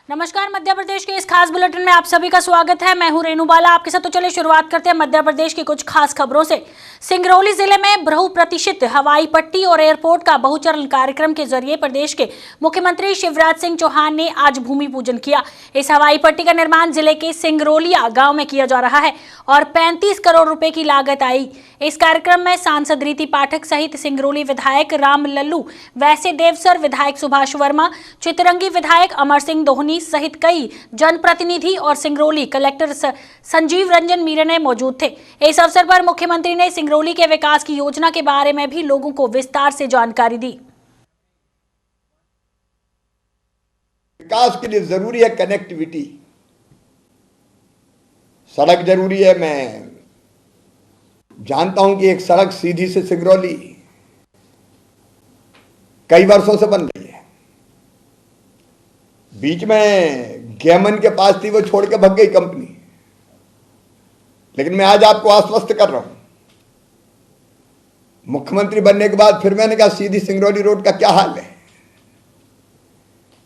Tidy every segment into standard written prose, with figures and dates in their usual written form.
नमस्कार, मध्य प्रदेश के इस खास बुलेटिन में आप सभी का स्वागत है। मैं हूं रेणु बाला आपके साथ। तो चलिए शुरुआत करते हैं मध्य प्रदेश की कुछ खास खबरों से। सिंगरौली जिले में बहुप्रतीक्षित हवाई पट्टी और एयरपोर्ट का बहुचरण कार्यक्रम के जरिए प्रदेश के मुख्यमंत्री शिवराज सिंह चौहान ने आज भूमि पूजन किया। इस हवाई पट्टी का निर्माण जिले के सिंगरौलिया गाँव में किया जा रहा है और 35 करोड़ रुपए की लागत आई। इस कार्यक्रम में सांसद रीति पाठक सहित सिंगरौली विधायक राम लल्लू, वैसे देवसर विधायक सुभाष वर्मा, चितरंगी विधायक अमर सिंह दोहनी सहित कई जनप्रतिनिधि और सिंगरौली कलेक्टर संजीव रंजन मीणा मौजूद थे। इस अवसर पर मुख्यमंत्री ने सिंगरौली के विकास की योजना के बारे में भी लोगों को विस्तार से जानकारी दी। विकास के लिए जरूरी है कनेक्टिविटी, सड़क जरूरी है। मैं जानता हूं कि एक सड़क सीधी से सिंगरौली कई वर्षों से बन रही है। बीच में गेमन के पास थी, वो छोड़ के भाग गई कंपनी। लेकिन मैं आज आपको आश्वस्त कर रहा हूं, मुख्यमंत्री बनने के बाद फिर मैंने कहा सीधी सिंगरौली रोड का क्या हाल है।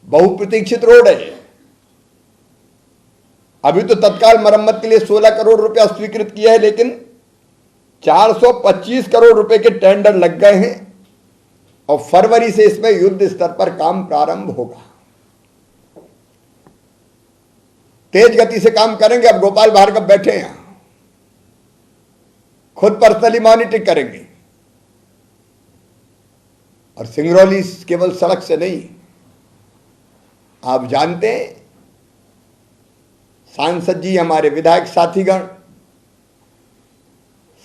बहुप्रतीक्षित रोड है। अभी तो तत्काल मरम्मत के लिए 16 करोड़ रुपया स्वीकृत किया है, लेकिन 425 करोड़ रुपए के टेंडर लग गए हैं और फरवरी से इसमें युद्ध स्तर पर काम प्रारंभ होगा। तेज गति से काम करेंगे। अब गोपाल भार्गव बैठे हैं, खुद पर्सनली मॉनिटरिंग करेंगे। और सिंगरौली केवल सड़क से नहीं, आप जानते हैं सांसद जी, हमारे विधायक साथीगण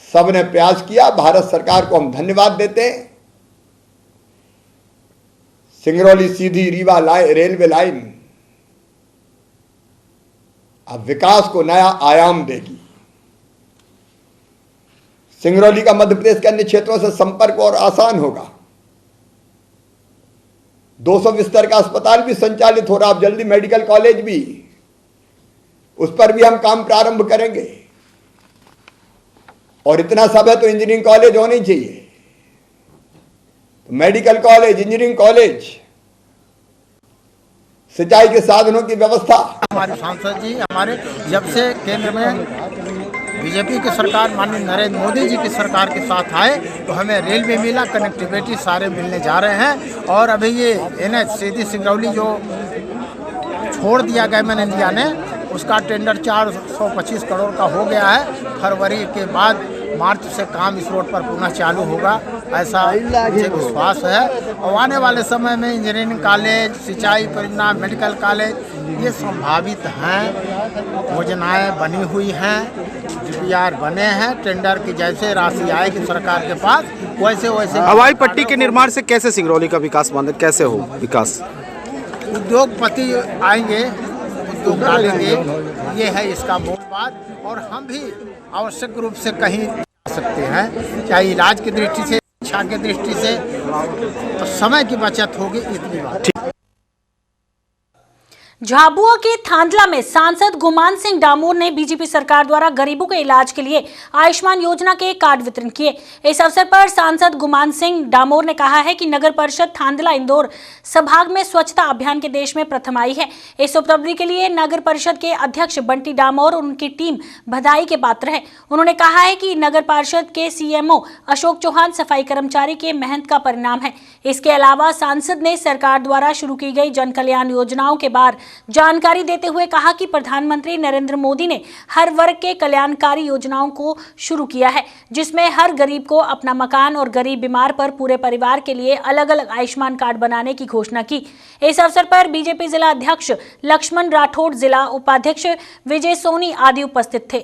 सबने प्रयास किया। भारत सरकार को हम धन्यवाद देते हैं। सिंगरौली सीधी रीवा रेलवे लाइन अब विकास को नया आयाम देगी। सिंगरौली का मध्य प्रदेश के अन्य क्षेत्रों से संपर्क और आसान होगा। 200 बिस्तर का अस्पताल भी संचालित हो रहा। अब जल्दी मेडिकल कॉलेज भी, उस पर भी हम काम प्रारंभ करेंगे। और इतना सब है तो इंजीनियरिंग कॉलेज होने चाहिए। तो मेडिकल कॉलेज, इंजीनियरिंग कॉलेज, सिंचाई के साधनों की व्यवस्था। हमारे सांसद जी हमारे जब से केंद्र में बीजेपी की सरकार, माननीय नरेंद्र मोदी जी की सरकार के साथ आए तो हमें रेलवे मिला, कनेक्टिविटी सारे मिलने जा रहे हैं। और अभी ये NH सीधी सिंगरौली जो छोड़ दिया गया मैंने इंडिया ने, उसका टेंडर 425 करोड़ का हो गया है। फरवरी के बाद मार्च से काम इस रोड पर पुनः चालू होगा, ऐसा मुझे विश्वास है। और आने वाले समय में इंजीनियरिंग कॉलेज, सिंचाई परियोजना, मेडिकल कॉलेज ये संभावित हैं। योजनाएं बनी हुई हैं, DPR बने हैं। टेंडर की जैसे राशि आएगी सरकार के पास वैसे वैसे। हवाई पट्टी के निर्माण से कैसे सिंगरौली का विकास कैसे हो विकास? उद्योगपति आएंगे, उद्योग डालेंगे, ये है इसका मूल बात। और हम भी आवश्यक रूप से कहीं जा सकते हैं, चाहे इलाज की दृष्टि से, शिक्षा की दृष्टि से, तो समय की बचत होगी, इतनी बात। झाबुआ के थांदला में सांसद गुमान सिंह डामोर ने बीजेपी सरकार द्वारा गरीबों के इलाज के लिए आयुष्मान योजना के कार्ड वितरण किए। इस अवसर पर सांसद गुमान सिंह डामोर ने कहा है कि नगर परिषद थांदला इंदौर संभाग में स्वच्छता अभियान के देश में प्रथम आई है। इस उपलब्धि के लिए नगर परिषद के अध्यक्ष बंटी डामोर और उनकी टीम बधाई के पात्र है। उन्होंने कहा है कि नगर परिषद के CMO अशोक चौहान सफाई कर्मचारी के मेहनत का परिणाम है। इसके अलावा सांसद ने सरकार द्वारा शुरू की गई जन कल्याण योजनाओं के बारे जानकारी देते हुए कहा कि प्रधानमंत्री नरेंद्र मोदी ने हर वर्ग के कल्याणकारी योजनाओं को शुरू किया है, जिसमें हर गरीब को अपना मकान और गरीब बीमार पर पूरे परिवार के लिए अलग अलग आयुष्मान कार्ड बनाने की घोषणा की। इस अवसर पर बीजेपी जिला अध्यक्ष लक्ष्मण राठौड़, जिला उपाध्यक्ष विजय सोनी आदि उपस्थित थे।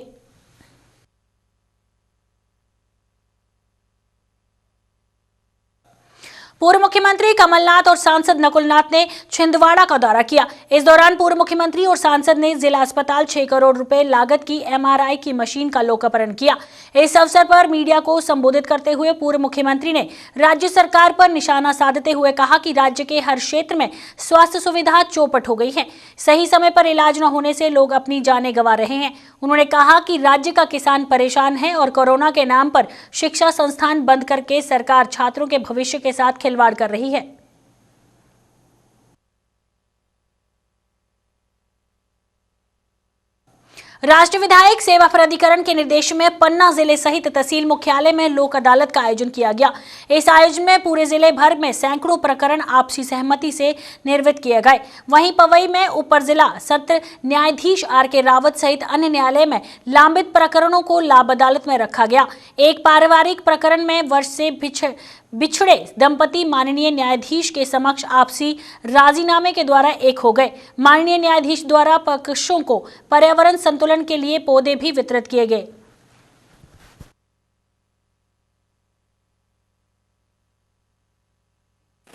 पूर्व मुख्यमंत्री कमलनाथ और सांसद नकुलनाथ ने छिंदवाड़ा का दौरा किया। इस दौरान पूर्व मुख्यमंत्री और सांसद ने जिला अस्पताल 6 करोड़ रुपए लागत की MRI की मशीन का लोकार्पण किया। इस अवसर पर मीडिया को संबोधित करते हुए पूर्व मुख्यमंत्री ने राज्य सरकार पर निशाना साधते हुए कहा कि राज्य के हर क्षेत्र में स्वास्थ्य सुविधा चौपट हो गई है। सही समय पर इलाज न होने से लोग अपनी जानें गंवा रहे हैं। उन्होंने कहा कि राज्य का किसान परेशान है और कोरोना के नाम पर शिक्षा संस्थान बंद करके सरकार छात्रों के भविष्य के साथ खिलवाड़ कर रही है। राष्ट्रीय विधायक सेवा प्राधिकरण के निर्देश में पन्ना जिले सहित तहसील मुख्यालय में लोक अदालत का आयोजन किया गया। इस आयोजन में पूरे जिले भर में सैकड़ों प्रकरण आपसी सहमति से निर्वित किए गए। वहीं पवई में अपर जिला सत्र न्यायाधीश आर.के. रावत सहित अन्य न्यायालय में लंबित प्रकरणों को लाभ अदालत में रखा गया। एक पारिवारिक प्रकरण में वर्ष से बिछड़े दंपति माननीय न्यायाधीश के समक्ष आपसी राजीनामे के द्वारा एक हो गए। माननीय न्यायाधीश द्वारा पक्षों को पर्यावरण संतुलन के लिए पौधे भी वितरित किए गए।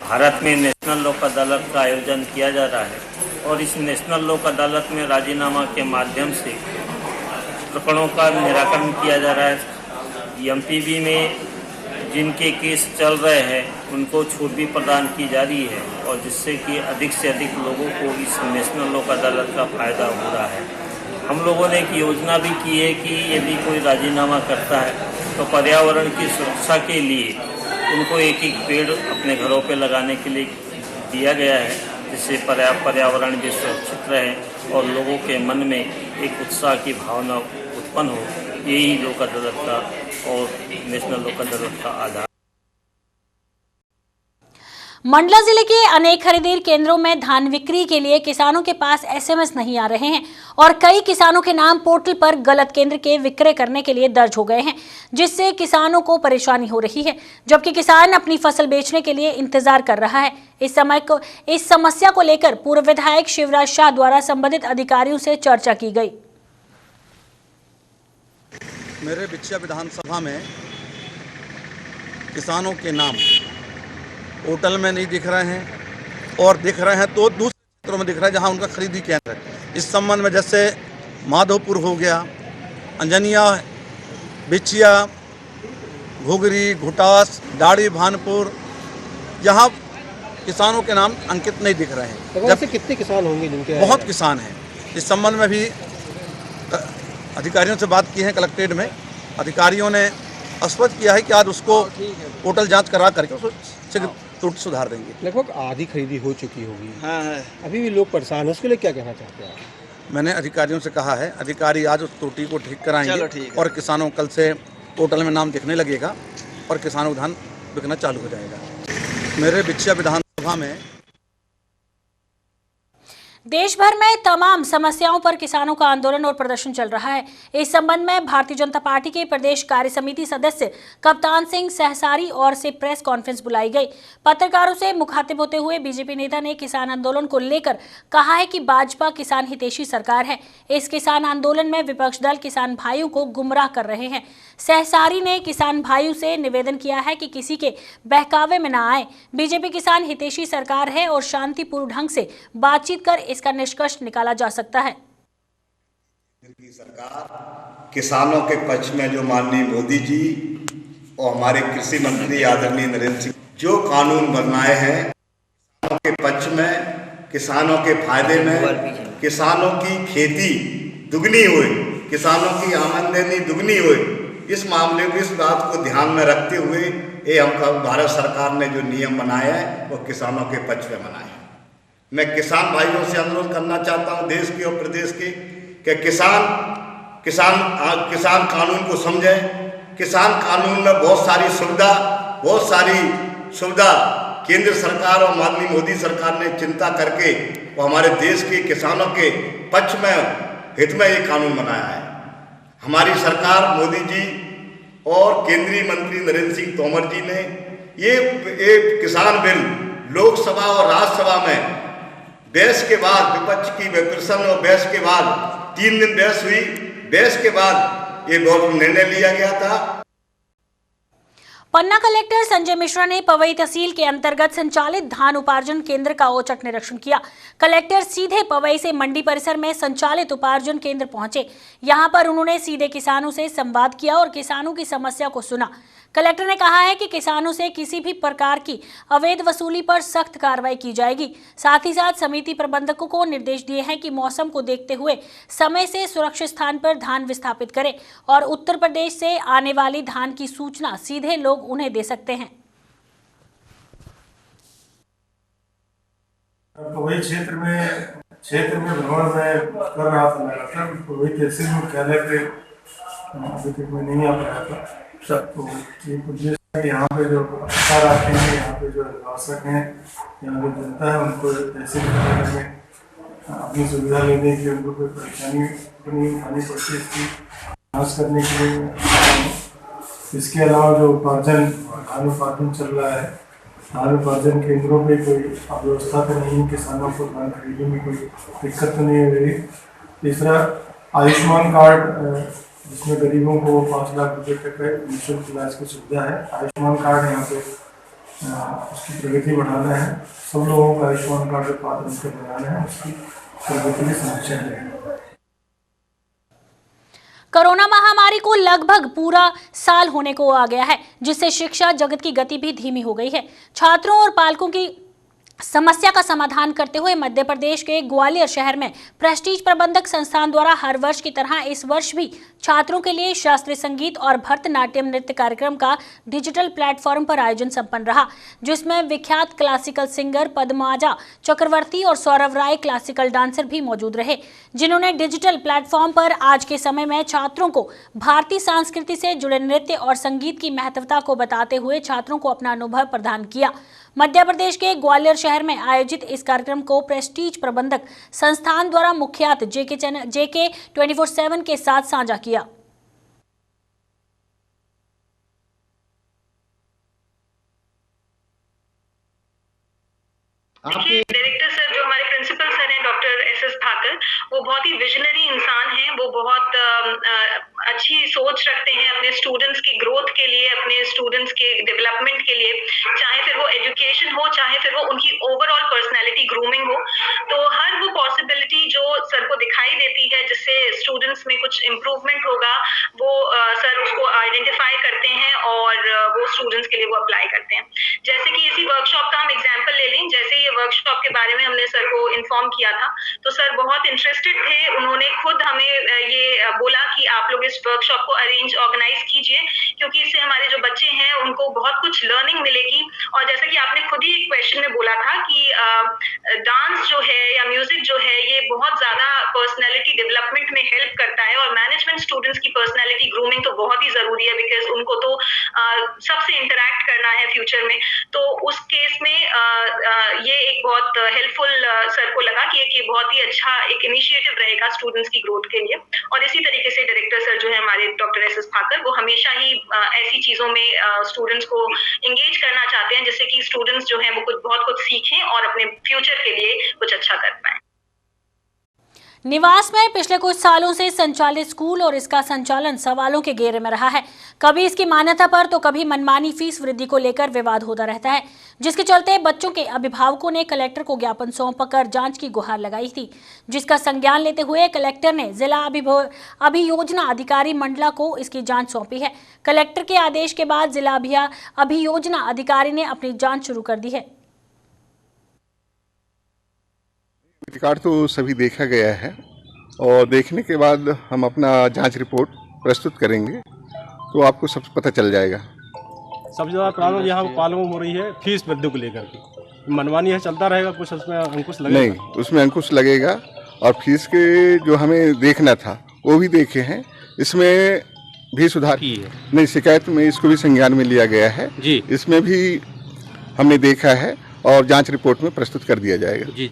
भारत में नेशनल लोक अदालत का आयोजन किया जा रहा है और इस नेशनल लोक अदालत में राजीनामा के माध्यम से प्रकरणों का निराकरण किया जा रहा है। एमपीबी में जिनके केस चल रहे हैं उनको छूट भी प्रदान की जा रही है और जिससे कि अधिक से अधिक लोगों को इस नेशनल लोक अदालत का फायदा हो रहा है। हम लोगों ने एक योजना भी की है कि यदि कोई राजीनामा करता है तो पर्यावरण की सुरक्षा के लिए उनको एक एक पेड़ अपने घरों पे लगाने के लिए दिया गया है, जिससे पर्यावरण भी सुरक्षित रहे और लोगों के मन में एक उत्साह की भावना उत्पन्न हो। यही लोक अदालत का और नेशनल लोक अदालत का आधार। मंडला जिले के अनेक खरीदी केंद्रों में धान बिक्री के लिए किसानों के पास एसएमएस नहीं आ रहे हैं और कई किसानों के नाम पोर्टल पर गलत केंद्र के विक्रय करने के लिए दर्ज हो गए हैं, जिससे किसानों को परेशानी हो रही है, जबकि किसान अपनी फसल बेचने के लिए इंतजार कर रहा है। इस समस्या को लेकर पूर्व विधायक शिवराज शाह द्वारा संबंधित अधिकारियों से चर्चा की गई। मेरे बिछिया विधानसभा में किसानों के नाम पोर्टल में नहीं दिख रहे हैं और दिख रहे हैं तो दूसरे क्षेत्रों में दिख रहा है जहां उनका खरीदी केंद्र है। इस संबंध में जैसे माधोपुर हो गया, अंजनिया, बिछिया, घुघरी, घुटास, डाड़ी, भानपुर, यहाँ किसानों के नाम अंकित नहीं दिख रहे हैं। जब से कितने किसान होंगे जिनके? बहुत किसान हैं। इस संबंध में भी अधिकारियों से बात की है। कलेक्ट्रेट में अधिकारियों ने स्पष्ट किया है कि आज उसको पोर्टल जांच करा करके उसको त्रुटि सुधार देंगे। लगभग आधी खरीदी हो चुकी होगी। हाँ। अभी भी लोग परेशान हैं, उसके लिए क्या कहना चाहते हैं? मैंने अधिकारियों से कहा है, अधिकारी आज उस त्रुटि को ठीक कराएंगे और किसानों कल से पोर्टल में नाम दिखने लगेगा और किसानों को धान बिकना चालू हो जाएगा। मेरे बिछिया विधानसभा में देश भर में तमाम समस्याओं पर किसानों का आंदोलन और प्रदर्शन चल रहा है। इस संबंध में भारतीय जनता पार्टी के प्रदेश कार्य समिति सदस्य कप्तान सिंह सहसारी और से प्रेस कॉन्फ्रेंस बुलाई गई। पत्रकारों से मुखातिब होते हुए बीजेपी नेता ने किसान आंदोलन को लेकर कहा है कि भाजपा किसान हितैषी सरकार है। इस किसान आंदोलन में विपक्ष दल किसान भाइयों को गुमराह कर रहे हैं। सहसारी ने किसान भाइयों से निवेदन किया है कि किसी के बहकावे में न आए। बीजेपी किसान हितैषी सरकार है और शांतिपूर्ण ढंग से बातचीत कर इसका निष्कर्ष निकाला जा सकता है। सरकार किसानों के पक्ष में जो माननीय मोदी जी और हमारे कृषि मंत्री आदरणीय नरेंद्र सिंह जो कानून बनाए हैं, किसानों के पक्ष में, किसानों के फायदे में, किसानों की खेती दुगनी हुई, किसानों की आमदनी दुगनी हुई, इस मामले में इस बात को ध्यान में रखते हुए ये हम भारत सरकार ने जो नियम बनाए हैं वो किसानों के पक्ष में बनाए हैं। मैं किसान भाइयों से अनुरोध करना चाहता हूं देश के और प्रदेश के कि किसान कानून को समझें। किसान कानून में बहुत सारी सुविधा केंद्र सरकार और माननीय मोदी सरकार ने चिंता करके वो हमारे देश के किसानों के पक्ष में हित में ये कानून बनाया है। हमारी सरकार मोदी जी और केंद्रीय मंत्री नरेंद्र सिंह तोमर जी ने ये किसान बिल लोकसभा और राज्यसभा में बहस के बाद, विपक्ष की प्रश्न और बहस के बाद 3 दिन बहस हुई, बहस के बाद ये बहुत निर्णय लिया गया था। पन्ना कलेक्टर संजय मिश्रा ने पवई तहसील के अंतर्गत संचालित धान उपार्जन केंद्र का औचक निरीक्षण किया। कलेक्टर सीधे पवई से मंडी परिसर में संचालित उपार्जन केंद्र पहुंचे। यहां पर उन्होंने सीधे किसानों से संवाद किया और किसानों की समस्या को सुना। कलेक्टर ने कहा है कि किसानों से किसी भी प्रकार की अवैध वसूली पर सख्त कार्रवाई की जाएगी। साथ ही साथ समिति प्रबंधकों को निर्देश दिए हैं कि मौसम को देखते हुए समय से सुरक्षित स्थान पर धान विस्थापित करें और उत्तर प्रदेश से आने वाली धान की सूचना सीधे लोग उन्हें दे सकते हैं। पवई क्षेत्र में क्षेत्र में भ्रमण में कर रहा था लगातार, वही तहसील मुख्यालय पे अभी तक मैं नहीं आ पाया था। तो एक उद्देश्य है कि यहाँ पे जो अफसर आते हैं, यहाँ पे जो अभिभाषक हैं, यहाँ जो जनता है, उनको तहसील मुख्यालय में अपनी सुविधा लेने की उनको कोई परेशानी नहीं उठानी पड़ती, इसकी जाँच करने के लिए। इसके अलावा जो उपार्जन धान उपार्जन चल रहा है, धान उपार्जन केंद्रों पे कोई अव्यवस्था तो नहीं, किसानों को धान खरीदने में कोई दिक्कत तो नहीं हो रही। तीसरा, आयुष्मान कार्ड जिसमें गरीबों को 5 लाख रुपए तक निःशुल्क इलाज की सुविधा है। आयुष्मान कार्ड यहाँ पे उसकी प्रगति बढ़ाना है, सब लोगों को आयुष्मान कार्ड पात्र बनाना है, उसकी प्रगति की समीक्षा है। कोरोना महामारी को लगभग पूरा साल होने को आ गया है, जिससे शिक्षा जगत की गति भी धीमी हो गई है। छात्रों और पालकों की समस्या का समाधान करते हुए मध्य प्रदेश के ग्वालियर शहर में प्रेस्टीज प्रबंधक संस्थान द्वारा हर वर्ष की तरह इस वर्ष भी छात्रों के लिए शास्त्रीय संगीत और भरतनाट्यम नृत्य कार्यक्रम का डिजिटल प्लेटफॉर्म पर आयोजन संपन्न रहा, जिसमें विख्यात क्लासिकल सिंगर पद्माजा चक्रवर्ती और सौरभ राय क्लासिकल डांसर भी मौजूद रहे, जिन्होंने डिजिटल प्लेटफॉर्म पर आज के समय में छात्रों को भारतीय संस्कृति से जुड़े नृत्य और संगीत की महत्वता को बताते हुए छात्रों को अपना अनुभव प्रदान किया। मध्य प्रदेश के ग्वालियर शहर में आयोजित इस कार्यक्रम को प्रेस्टीज प्रबंधक संस्थान द्वारा मुख्यात जेके 24/7 के साथ साझा किया। देखिए, डायरेक्टर सर जो हमारे प्रिंसिपल सर हैं डॉक्टर एस ठाकर, वो बहुत ही विजनरी इंसान हैं। वो बहुत अच्छी सोच रखते हैं अपने स्टूडेंट्स की ग्रोथ के लिए, अपने स्टूडेंट्स के डेवलपमेंट के लिए, चाहे फिर वो एजुकेशन हो, चाहे फिर वो उनकी ओवरऑल पर्सनैलिटी ग्रूमिंग हो। तो हर वो पॉसिबिलिटी जो सर को दिखाई देती है जिससे स्टूडेंट्स में कुछ इम्प्रूवमेंट होगा, वो सर उसको आइडेंटिफाई करते हैं और वो स्टूडेंट्स के लिए वो अप्लाई करते हैं। जैसे कि इसी वर्कशॉप का हम एग्जाम्पल ले लें, जैसे ये वर्कशॉप के बारे में हमने सर को इन्फॉर्म किया था, तो सर बहुत इंटरेस्टेड थे। उन्होंने खुद हमें ये बोला कि आप लोग इस वर्कशॉप को ऑर्गेनाइज कीजिए, क्योंकि इससे हमारे जो बच्चे हैं उनको बहुत कुछ लर्निंग मिलेगी। और जैसे कि आपने खुद ही एक क्वेश्चन में बोला था कि डांस जो है या म्यूजिक जो है ये बहुत ज्यादा पर्सनैलिटी डेवलपमेंट में हेल्प करता है, और मैनेजमेंट स्टूडेंट्स की पर्सनैलिटी ग्रूमिंग तो बहुत ही जरूरी है, बिकॉज उनको तो सबसे इंटरेक्ट करना है फ्यूचर में। तो उस केस में ये एक बहुत हेल्पफुल सर को लगा कि ये बहुत ही अच्छा एक इनिशिएटिव रहेगा स्टूडेंट्स की ग्रोथ के लिए। और इसी तरीके से डायरेक्टर सर जो है हमारे डॉक्टर एस ठाकर, वो हमेशा ही ऐसी चीजों में स्टूडेंट्स को एंगेज करना चाहते हैं, जिससे कि स्टूडेंट्स जो है वो बहुत कुछ सीखें और अपने फ्यूचर के लिए कुछ अच्छा कर पाएं। निवास में पिछले कुछ सालों से संचालित स्कूल और इसका संचालन सवालों के घेरे में रहा है। कभी इसकी मान्यता पर तो कभी मनमानी फीस वृद्धि को लेकर विवाद होता रहता है, जिसके चलते बच्चों के अभिभावकों ने कलेक्टर को ज्ञापन सौंपकर जांच की गुहार लगाई थी, जिसका संज्ञान लेते हुए कलेक्टर ने जिला अभियोजना अधिकारी मंडला को इसकी जाँच सौंपी है। कलेक्टर के आदेश के बाद जिला अभियोजना अधिकारी ने अपनी जाँच शुरू कर दी है। रिकॉर्ड तो सभी देखा गया है और देखने के बाद हम अपना जांच रिपोर्ट प्रस्तुत करेंगे, तो आपको सब पता चल जाएगा। सबसे ज़्यादा प्रॉब्लम यहाँ प्रॉब्लम हो रही है फीस वृद्धि को लेकर के। मनमानी है, चलता रहेगा, कुछ उसमें अंकुश लगेगा? नहीं, उसमें अंकुश लगेगा और फीस के जो हमें देखना था वो भी देखे हैं, इसमें भी सुधार की है। नहीं, शिकायत में इसको भी संज्ञान में लिया गया है जी, इसमें भी हमने देखा है और जाँच रिपोर्ट में प्रस्तुत कर दिया जाएगा जी।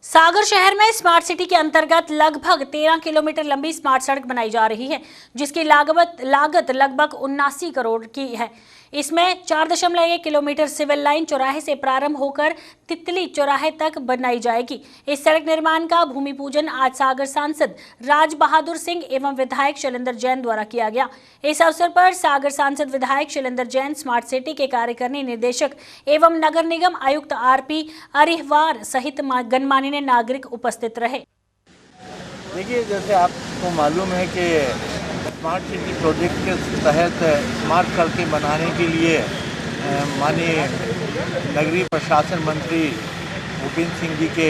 सागर शहर में स्मार्ट सिटी के अंतर्गत लगभग 13 किलोमीटर लंबी स्मार्ट सड़क बनाई जा रही है, जिसकी लागत लगभग 79 करोड़ की है। इसमें 4.1 किलोमीटर सिविल लाइन चौराहे से प्रारंभ होकर तितली चौराहे तक बनाई जाएगी। इस सड़क निर्माण का भूमि पूजन आज सागर सांसद राज बहादुर सिंह एवं विधायक शैलेंद्र जैन द्वारा किया गया। इस अवसर पर सागर सांसद विधायक शैलेंद्र जैन, स्मार्ट सिटी के कार्यकारिणी निदेशक एवं नगर निगम आयुक्त आरपी अरिहवार सहित गणमान्य नागरिक उपस्थित रहे। देखिए, जैसे आपको मालूम है कि स्मार्ट सिटी प्रोजेक्ट के तहत स्मार्ट सड़कें बनाने के लिए माननीय नगरीय प्रशासन मंत्री भूपेंद्र सिंह जी के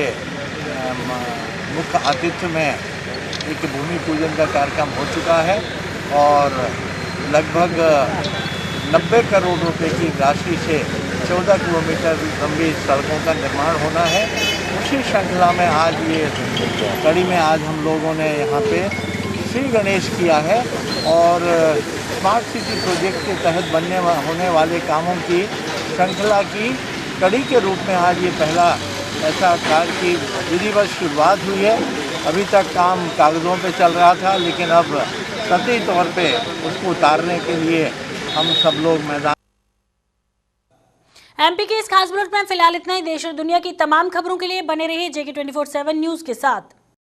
मुख्य आतिथ्य में एक भूमि पूजन का कार्यक्रम हो चुका है और लगभग 90 करोड़ रुपए की राशि से 14 किलोमीटर लंबी सड़कों का निर्माण होना है। उसी श्रृंखला में आज ये कड़ी में आज हम लोगों ने यहाँ पे श्री गणेश किया है और स्मार्ट सिटी प्रोजेक्ट के तहत होने वाले कामों की श्रृंखला की कड़ी के रूप में आज ये पहला ऐसा कार्य की विधिवत शुरुआत हुई है। अभी तक काम कागज़ों पे चल रहा था, लेकिन अब सतही तौर पे उसको उतारने के लिए हम सब लोग मैदान। एमपी के इस खास बुलेटिन में फिलहाल इतना ही। देश और दुनिया की तमाम खबरों के लिए बने रहिए JK 24/7 न्यूज के साथ।